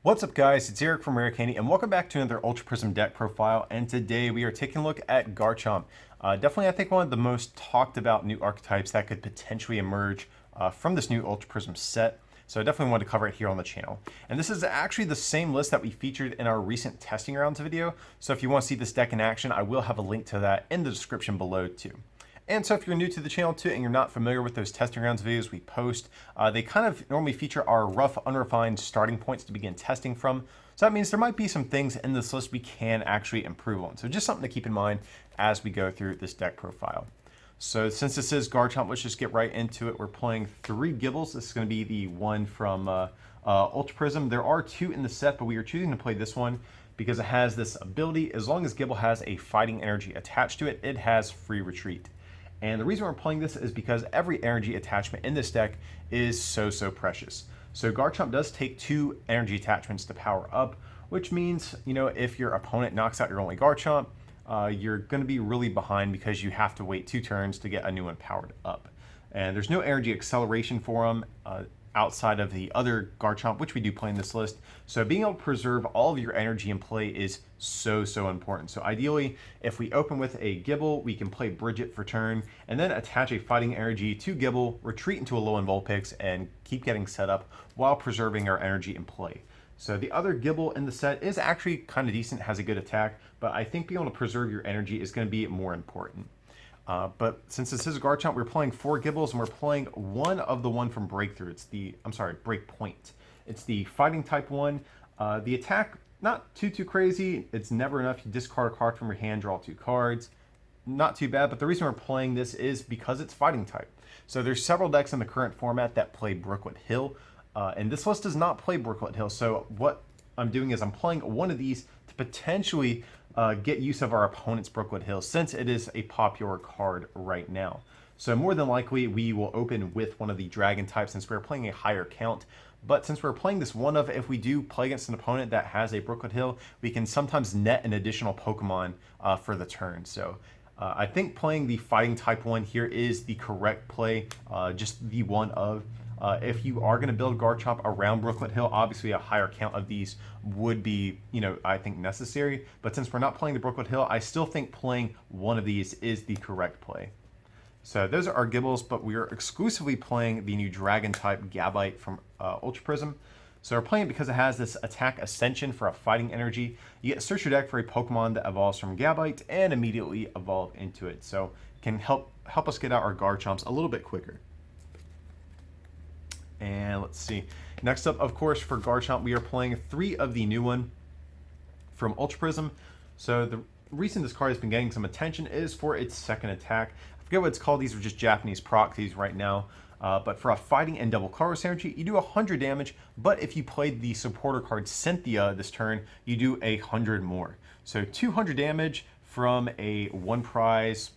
What's up guys, it's Eric from Rare Candy and welcome back to another Ultra Prism deck profile, and today we are taking a look at Garchomp. Definitely I think one of the most talked about new archetypes that could potentially emerge from this new Ultra Prism set. So I definitely wanted to cover it here on the channel. And this is actually the same list that we featured in our recent testing rounds video. So if you want to see this deck in action, I will have a link to that in the description below too. And so if you're new to the channel too and you're not familiar with those testing rounds videos we post, they kind of normally feature our rough, unrefined starting points to begin testing from. So that means there might be some things in this list we can actually improve on. So just something to keep in mind as we go through this deck profile. So since this is Garchomp, let's just get right into it. We're playing 3 Gibbles. This is going to be the one from Ultra Prism. There are 2 in the set, but we are choosing to play this one because it has this ability. As long as Gibble has a fighting energy attached to it, it has free retreat. And the reason we're playing this is because every energy attachment in this deck is so precious. So Garchomp does take 2 energy attachments to power up, which means, you know, if your opponent knocks out your only Garchomp, you're going to be really behind because you have to wait 2 turns to get a new one powered up. And there's no energy acceleration for them outside of the other Garchomp, which we do play in this list. So being able to preserve all of your energy in play is so important. So ideally, if we open with a Gibble, we can play Bridget for turn, and then attach a fighting energy to Gibble, retreat into a low in Vulpix, and keep getting set up while preserving our energy in play. So the other Gibble in the set is actually kind of decent, has a good attack, but I think being able to preserve your energy is going to be more important. But since this is a Garchomp, we're playing 4 Gibbles, and we're playing one of the one from Breakthrough. It's the, Breakpoint. It's the fighting type one. The attack, not too crazy. It's never enough. You discard a card from your hand, draw 2 cards. Not too bad, but the reason we're playing this is because it's fighting type. So there's several decks in the current format that play Brooklet Hill, and this list does not play Brooklet Hill. So what I'm doing is I'm playing one of these to potentially get use of our opponent's Brooklet Hill, since it is a popular card right now. So more than likely we will open with one of the dragon types since we're playing a higher count. But since we're playing this one of, if we do play against an opponent that has a Brooklet Hill, we can sometimes net an additional Pokemon for the turn. So I think playing the fighting type one here is the correct play, just the one of. If you are going to build Garchomp around Brooklet Hill, obviously a higher count of these would be, I think necessary. But since we're not playing the Brooklet Hill, I still think playing one of these is the correct play. So those are our Gibbles, but we are exclusively playing the new Dragon type Gabite from Ultra Prism. So we're playing it because it has this attack ascension for a fighting energy. You get search your deck for a Pokemon that evolves from Gabite and immediately evolve into it. So it can help us get out our Garchomps a little bit quicker. And let's see. Next up, of course, for Garchomp, we are playing 3 of the new one from Ultra Prism. So the reason this card has been getting some attention is for its second attack. I forget what it's called. These are just Japanese proxies right now. But for a fighting and double color synergy, you do 100 damage. But if you played the supporter card Cynthia this turn, you do 100 more. So 200 damage from a 1 prize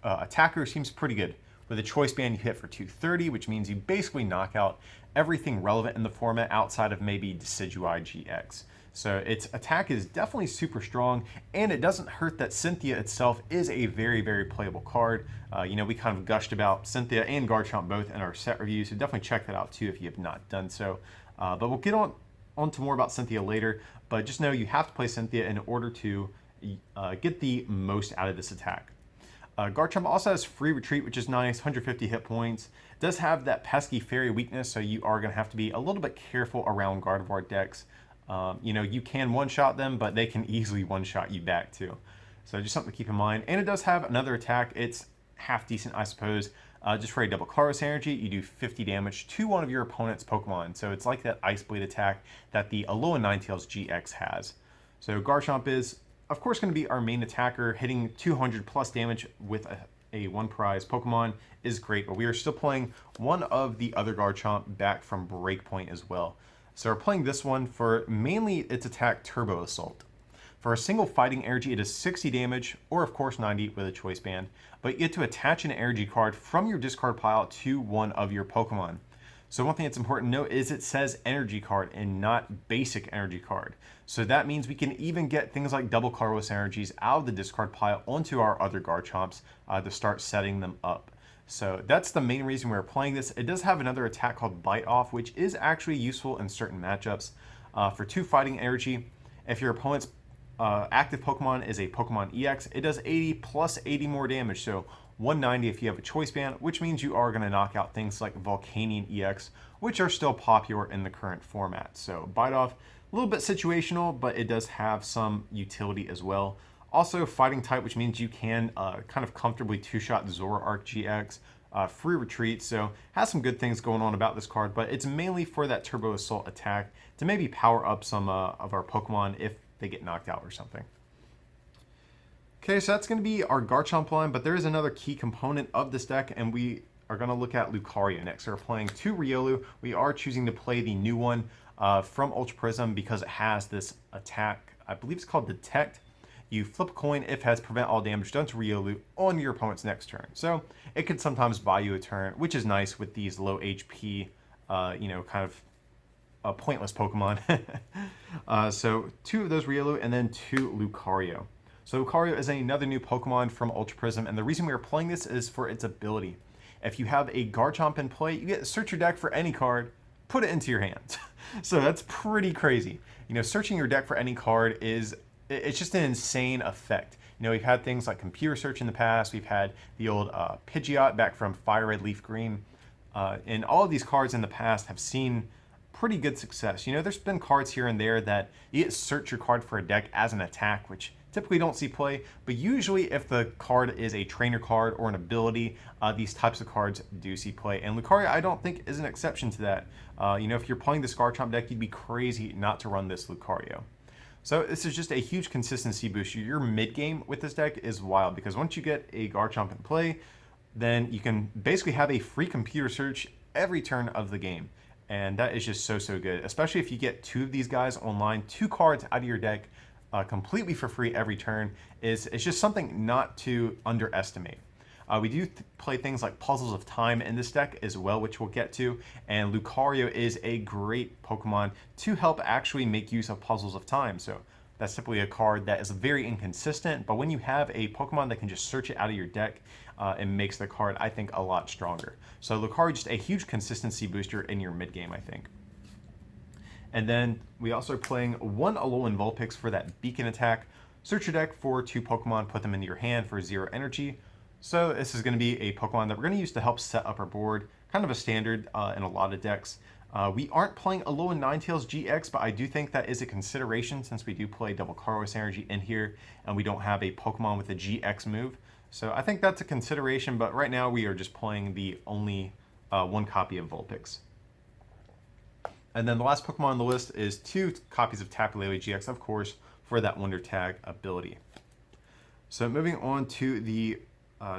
attacker seems pretty good. With a choice band, you hit for 230, which means you basically knock out everything relevant in the format outside of maybe Decidueye GX. So its attack is definitely super strong, and it doesn't hurt that Cynthia itself is a very playable card. We kind of gushed about Cynthia and Garchomp both in our set review, so definitely check that out too if you have not done so. But we'll get on to more about Cynthia later, but just know you have to play Cynthia in order to get the most out of this attack. Garchomp also has free retreat, which is nice, 150 hit points. It does have that pesky fairy weakness, so you are going to have to be a little bit careful around Gardevoir decks. You can one-shot them, but they can easily one-shot you back too. So just something to keep in mind. And it does have another attack. It's half decent, I suppose. Just for a double Karos energy, you do 50 damage to one of your opponent's Pokemon. So it's like that Ice Blade attack that the Alolan Ninetales GX has. So Garchomp is, of course, going to be our main attacker. Hitting 200 plus damage with a 1 prize Pokemon is great, but we are still playing one of the other Garchomp back from Breakpoint as well. So we're playing this one for mainly its attack Turbo Assault. For a single fighting energy, it is 60 damage, or of course 90 with a choice band, but you get to attach an energy card from your discard pile to one of your Pokemon. So one thing that's important to note is it says energy card and not basic energy card. So that means we can even get things like double colorless energies out of the discard pile onto our other Garchomps to start setting them up. So that's the main reason we're playing this. It does have another attack called Bite Off, which is actually useful in certain matchups. for 2 fighting energy. If your opponent's active Pokemon is a Pokemon EX, it does 80 plus 80 more damage, so 190 if you have a choice band, which means you are going to knock out things like Volcanion EX, which are still popular in the current format. So Bite Off, a little bit situational, but it does have some utility as well. Also fighting type, which means you can kind of comfortably two-shot Zoroark GX, free retreat, so has some good things going on about this card, but it's mainly for that Turbo Assault attack to maybe power up some of our Pokemon if they get knocked out or something. Okay, so that's going to be our Garchomp line, but there is another key component of this deck, and we are going to look at Lucario next. So we're playing 2 Riolu. We are choosing to play the new one from Ultra Prism because it has this attack. I believe it's called Detect. You flip a coin if it has prevent all damage done to Riolu on your opponent's next turn. So it can sometimes buy you a turn, which is nice with these low HP, kind of pointless Pokemon. So 2 of those Riolu and then 2 Lucario. So Lucario is another new Pokemon from Ultra Prism, and the reason we are playing this is for its ability. If you have a Garchomp in play, you get to search your deck for any card, put it into your hand. So that's pretty crazy. Searching your deck for any card it's just an insane effect. We've had things like computer search in the past. We've had the old Pidgeot back from Fire Red Leaf Green. And all of these cards in the past have seen pretty good success. There's been cards here and there that you get to search your card for a deck as an attack, which typically don't see play, but usually if the card is a trainer card or an ability, these types of cards do see play. And Lucario, I don't think, is an exception to that. If you're playing this Garchomp deck, you'd be crazy not to run this Lucario. So this is just a huge consistency boost. Your mid-game with this deck is wild, because once you get a Garchomp in play, then you can basically have a free computer search every turn of the game. And that is just so good, especially if you get 2 of these guys online, 2 cards out of your deck, completely for free every turn. It's just something not to underestimate. We do play things like Puzzles of Time in this deck as well, which we'll get to, and Lucario is a great Pokemon to help actually make use of Puzzles of Time. So that's typically a card that is very inconsistent, but when you have a Pokemon that can just search it out of your deck, it makes the card, I think, a lot stronger. So Lucario, just a huge consistency booster in your mid game, I think. And then we also are playing 1 Alolan Vulpix for that beacon attack. Search your deck for 2 Pokemon, put them into your hand for 0 energy. So this is going to be a Pokemon that we're going to use to help set up our board, kind of a standard in a lot of decks. We aren't playing Alolan Ninetales GX, but I do think that is a consideration since we do play Double Carlos Energy in here, and we don't have a Pokemon with a GX move. So I think that's a consideration, but right now we are just playing the only 1 copy of Vulpix. And then the last Pokemon on the list is 2 copies of Tapu Lele GX, of course, for that Wonder Tag ability. So moving on to the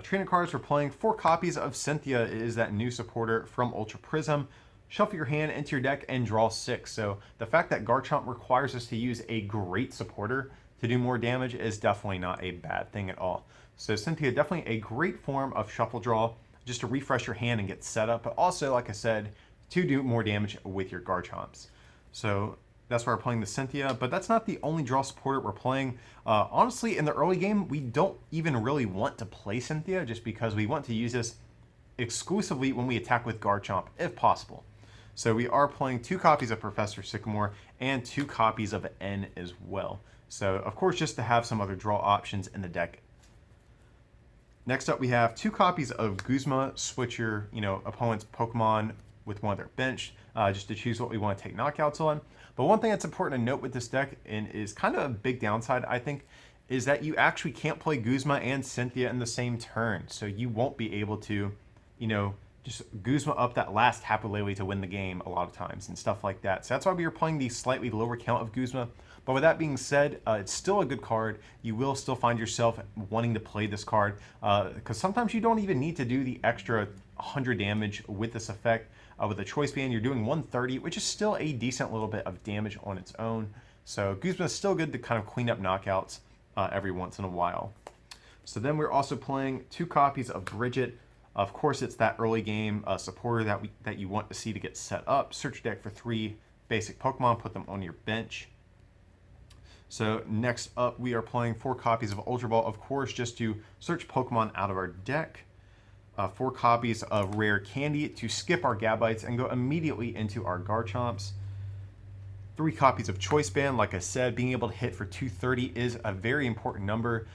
trainer cards, we're playing 4 copies of Cynthia. It is that new supporter from Ultra Prism. Shuffle your hand into your deck and draw 6. So the fact that Garchomp requires us to use a great supporter to do more damage is definitely not a bad thing at all. So Cynthia, definitely a great form of shuffle draw, just to refresh your hand and get set up, but also, like I said, to do more damage with your Garchomps. So that's why we're playing the Cynthia, but that's not the only draw supporter we're playing. Honestly, in the early game, we don't even really want to play Cynthia, just because we want to use this exclusively when we attack with Garchomp, if possible. So we are playing 2 copies of Professor Sycamore and 2 copies of N as well. So, of course, just to have some other draw options in the deck. Next up, we have 2 copies of Guzma. Switch your, opponent's Pokemon with one of their bench, just to choose what we want to take knockouts on. But one thing that's important to note with this deck, and is kind of a big downside, I think, is that you actually can't play Guzma and Cynthia in the same turn. So you won't be able to, just Guzma up that last Tapu Lele to win the game a lot of times and stuff like that. So that's why we are playing the slightly lower count of Guzma. But with that being said, it's still a good card. You will still find yourself wanting to play this card, because sometimes you don't even need to do the extra 100 damage with this effect. With a choice band, you're doing 130, which is still a decent little bit of damage on its own. So Guzma is still good to kind of clean up knockouts every once in a while. So then we're also playing 2 copies of Bridget. Of course, it's that early game supporter that you want to see to get set up. Search your deck for 3 basic Pokemon, put them on your bench. So next up, we are playing 4 copies of Ultra Ball, of course, just to search Pokemon out of our deck. 4 copies of Rare Candy to skip our Gabites and go immediately into our Garchomps. 3 copies of Choice Band. Like I said, being able to hit for 230 is a very important number.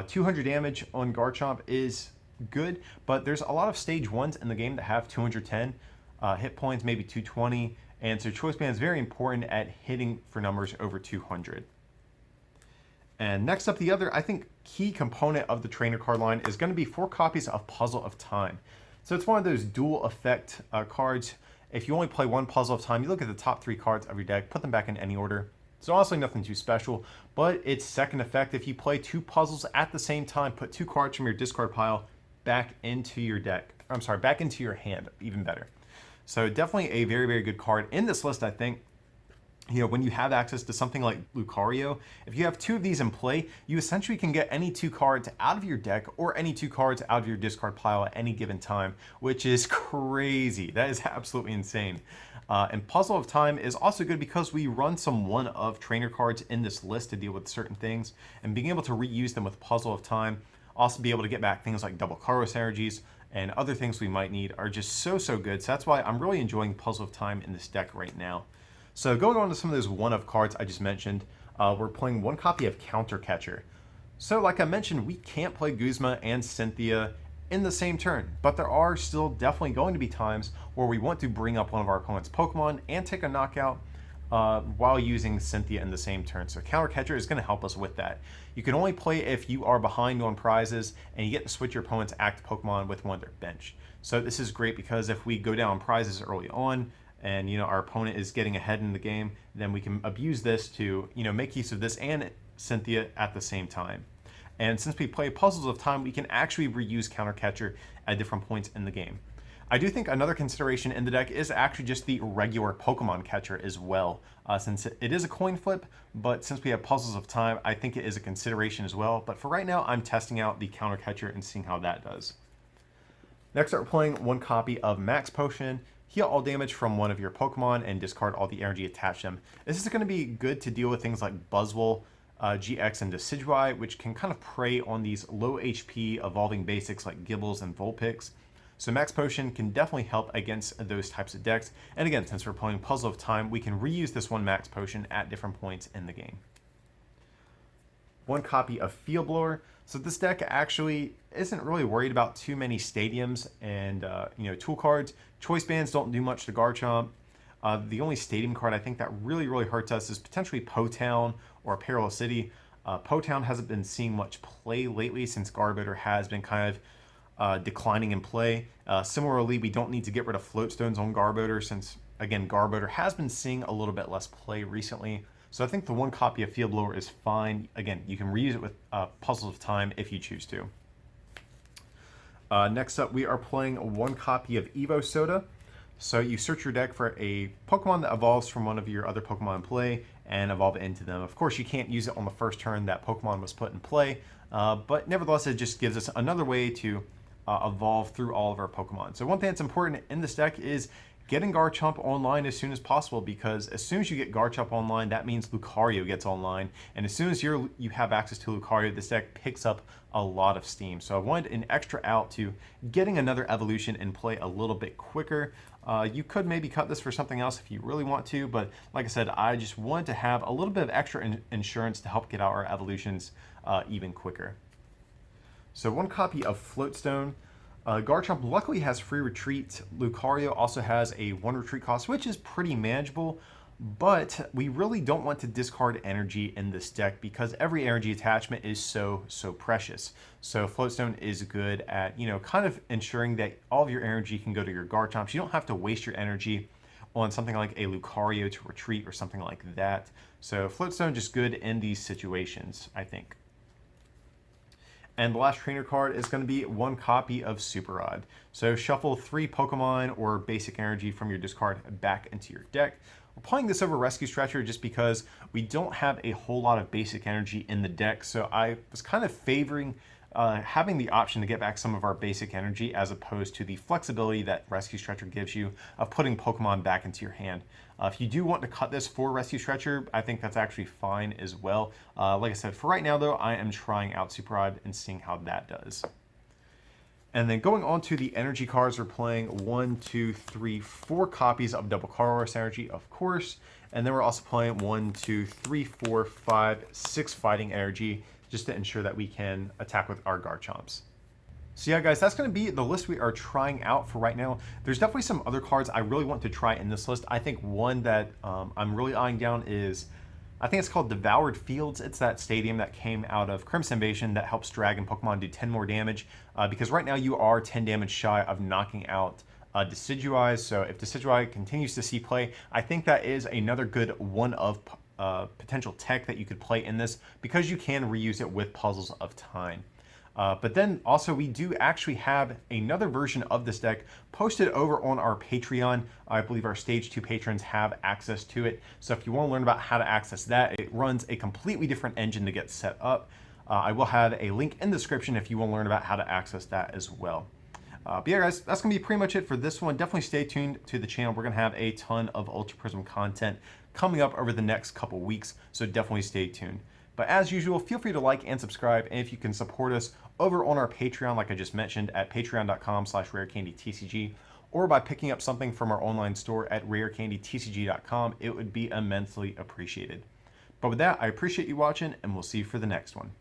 200 damage on Garchomp is good, but there's a lot of stage 1s in the game that have 210 hit points, maybe 220, and so Choice Band is very important at hitting for numbers over 200. And next up, the other, I think, key component of the trainer card line is going to be 4 copies of Puzzle of Time. So it's one of those dual effect cards. If you only play one Puzzle of Time, you look at the top 3 cards of your deck, put them back in any order. So honestly, nothing too special, but it's second effect. If you play 2 puzzles at the same time, put 2 cards from your discard pile back into your deck. I'm sorry, back into your hand, even better. So definitely a very, very good card in this list, I think. You know, when you have access to something like Lucario, if you have 2 of these in play, you essentially can get any 2 cards out of your deck or any 2 cards out of your discard pile at any given time, which is crazy. That is absolutely insane. And Puzzle of Time is also good because we run some one-of trainer cards in this list to deal with certain things, and being able to reuse them with Puzzle of Time, also be able to get back things like double Kairos energies and other things we might need are just so good. So that's why I'm really enjoying Puzzle of Time in this deck right now. So going on to some of those one-of cards I just mentioned, we're playing 1 copy of Counter Catcher. So like I mentioned, we can't play Guzma and Cynthia in the same turn, but there are still definitely going to be times where we want to bring up one of our opponent's Pokemon and take a knockout while using Cynthia in the same turn. So Counter Catcher is going to help us with that. You can only play if you are behind on prizes and you get to switch your opponent's active Pokemon with one of their bench. So this is great because if we go down prizes early on and our opponent is getting ahead in the game, then we can abuse this to make use of this and Cynthia at the same time. And since we play Puzzles of Time, we can actually reuse Counter Catcher at different points in the game. I do think another consideration in the deck is actually just the regular Pokemon catcher as well, since it is a coin flip, but since we have Puzzles of Time, I think it is a consideration as well. But for right now, I'm testing out the Counter Catcher and seeing how that does. Next up, we're playing 1 copy of Max Potion. Heal all damage from one of your Pokemon and discard all the energy attached to them. This is going to be good to deal with things like Buzzwole, GX, and Decidueye, which can kind of prey on these low HP evolving basics like Gibbles and Vulpix. So Max Potion can definitely help against those types of decks. And again, since we're playing Puzzle of Time, we can reuse this 1 Max Potion at different points in the game. 1 copy of Field Blower. So this deck actually isn't really worried about too many stadiums and tool cards. Choice Bands don't do much to Garchomp. The only stadium card I think that really hurts us is potentially Po-Town or Perilous City. Po-Town hasn't been seeing much play lately since Garbodor has been kind of declining in play. Similarly, we don't need to get rid of Floatstones on Garbodor since, again, Garbodor has been seeing a little bit less play recently. So I think the 1 copy of Field Blower is fine. Again, you can reuse it with Puzzles of Time if you choose to. Next up, we are playing 1 copy of Evo Soda. So you search your deck for a Pokemon that evolves from one of your other Pokemon in play and evolve it into them. Of course, you can't use it on the first turn that Pokemon was put in play, but nevertheless, it just gives us another way to evolve through all of our Pokemon. So one thing that's important in this deck is getting Garchomp online as soon as possible, because as soon as you get Garchomp online, that means Lucario gets online, and as soon as you have access to Lucario, this deck picks up a lot of steam. So I wanted an extra out to getting another evolution in play a little bit quicker. You could maybe cut this for something else if you really want to, but like I said, I just wanted to have a little bit of extra insurance to help get out our evolutions even quicker. So 1 copy of Floatstone. Garchomp luckily has free retreat. Lucario also has a 1 retreat cost, which is pretty manageable, but we really don't want to discard energy in this deck because every energy attachment is so precious. So Floatstone is good at, kind of ensuring that all of your energy can go to your Garchomp. So you don't have to waste your energy on something like a Lucario to retreat or something like that. So Floatstone just good in these situations, I think. And the last trainer card is going to be 1 copy of Super Rod. So shuffle 3 Pokemon or basic energy from your discard back into your deck. We're playing this over Rescue Stretcher just because we don't have a whole lot of basic energy in the deck. So I was kind of favoring having the option to get back some of our basic energy as opposed to the flexibility that Rescue Stretcher gives you of putting Pokemon back into your hand. If you do want to cut this for Rescue Stretcher, I think that's actually fine as well. Like I said, for right now though, I am trying out Super Rod and seeing how that does. And then going on to the energy cards, we're playing 1, 2, 3, 4 copies of double Colress energy, of course. And then we're also playing 1, 2, 3, 4, 5, 6 fighting energy, just to ensure that we can attack with our Garchomps. So yeah, guys, that's going to be the list we are trying out for right now. There's definitely some other cards I really want to try in this list. I think one that I'm really eyeing down is, I think it's called Devoured Fields. It's that stadium that came out of Crimson Invasion that helps Dragon Pokemon do 10 more damage. Because right now you are 10 damage shy of knocking out Decidueye. So if Decidueye continues to see play, I think that is another good one of potential tech that you could play in this, because you can reuse it with Puzzles of Time. But then also we do actually have another version of this deck posted over on our Patreon. I believe our Stage 2 patrons have access to it. So if you want to learn about how to access that, it runs a completely different engine to get set up. I will have a link in the description if you want to learn about how to access that as well. But yeah, guys, that's going to be pretty much it for this one. Definitely stay tuned to the channel. We're going to have a ton of Ultra Prism content coming up over the next couple weeks, so definitely stay tuned. But as usual, feel free to like and subscribe, and if you can support us over on our Patreon, like I just mentioned, at patreon.com/rarecandytcg, or by picking up something from our online store at rarecandytcg.com, it would be immensely appreciated. But with that, I appreciate you watching, and we'll see you for the next one.